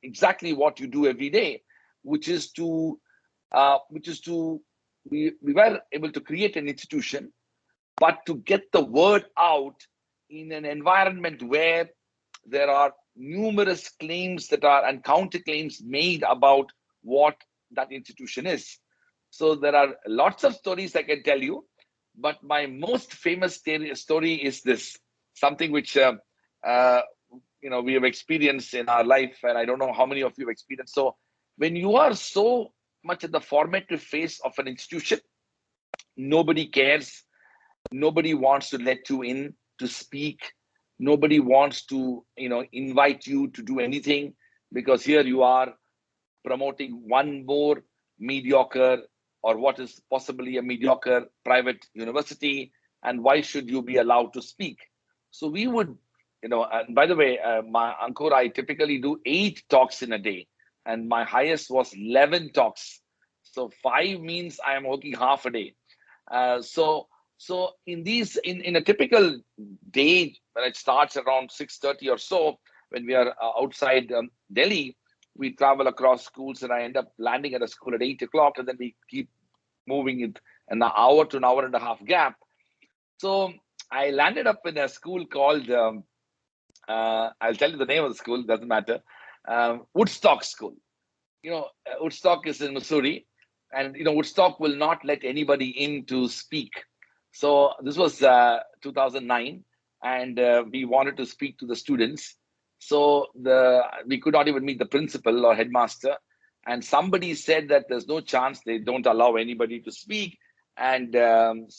exactly what you do every day, which is to we were able to create an institution, but to get the word out in an environment where there are numerous claims that are and counterclaims made about what that institution is. So there are lots of stories I can tell you, but my most famous story is this, something which uh, we have experienced in our life, and I don't know how many of you have experienced. So when you are so much at the formative phase of an institution, nobody cares, nobody wants to let you in to speak, nobody wants to invite you to do anything, because here you are promoting one more mediocre, or what is possibly a mediocre private university, and why should you be allowed to speak? So we would, and by the way, my Ankur, I typically do 8 talks in a day, and my highest was 11 talks. So 5 means I am working half a day. So in a typical day, when it starts around 6:30 or so, when we are outside Delhi, we travel across schools, and I end up landing at a school at 8 o'clock, and then we keep moving it an hour to an hour and a half gap. So I landed up in a school called I'll tell you the name of the school, doesn't matter. Woodstock School. Woodstock is in Missouri, and Woodstock will not let anybody in to speak. So this was 2009, and we wanted to speak to the students. So we could not even meet the principal or headmaster, and somebody said that there's no chance, they don't allow anybody to speak. And and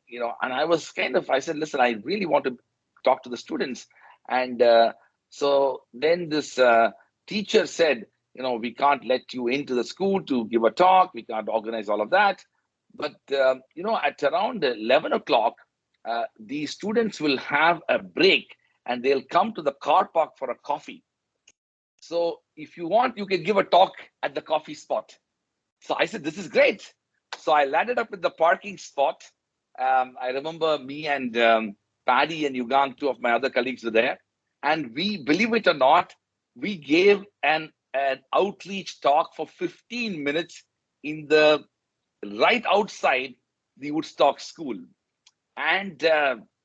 I said, listen, I really want to talk to the students. And so then this teacher said, we can't let you into the school to give a talk. We can't organize all of that. But, at around 11 o'clock, the students will have a break, and they'll come to the car park for a coffee. So if you want, you can give a talk at the coffee spot. So I said, this is great. So I landed up in the parking spot. I remember me and Paddy and Yugang, 2 of my other colleagues, were there. And we, believe it or not, we gave an outreach talk for 15 minutes in the right outside the Woodstock School. And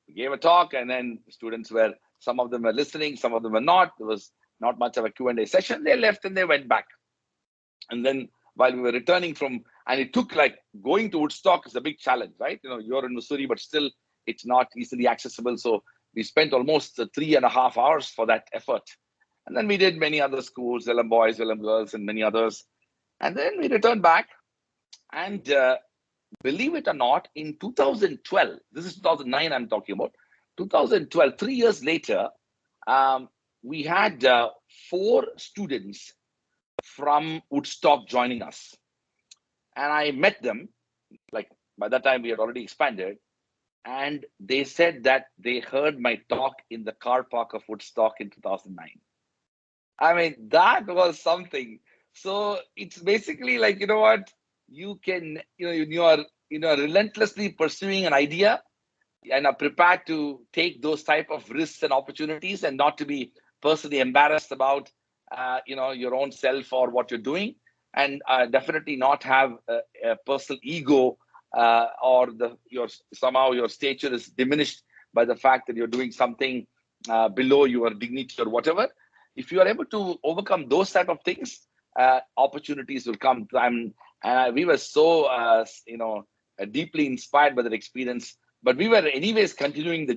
we gave a talk, and then students some of them were listening, some of them were not. There was not much of a Q&A session. They left and they went back. And then while we were returning and it took, like, going to Woodstock is a big challenge, right? You're in Missouri, but still it's not easily accessible. So we spent almost 3.5 hours for that effort. And then we did many other schools, Wilhelm Boys, Wilhelm Girls, and many others. And then we returned back. And believe it or not, in 2012, this is 2009 I'm talking about, 2012, 3 years later, we had 4 students from Woodstock joining us. And I met them, like, by that time we had already expanded. And they said that they heard my talk in the car park of Woodstock in 2009. I mean, that was something. So it's basically like, what, you can, you are relentlessly pursuing an idea and are prepared to take those type of risks and opportunities, and not to be personally embarrassed about your own self or what you're doing, and definitely not have a personal ego, or somehow your stature is diminished by the fact that you're doing something below your dignity or whatever. If you are able to overcome those type of things, opportunities will come. We were so deeply inspired by that experience. But we were anyways continuing the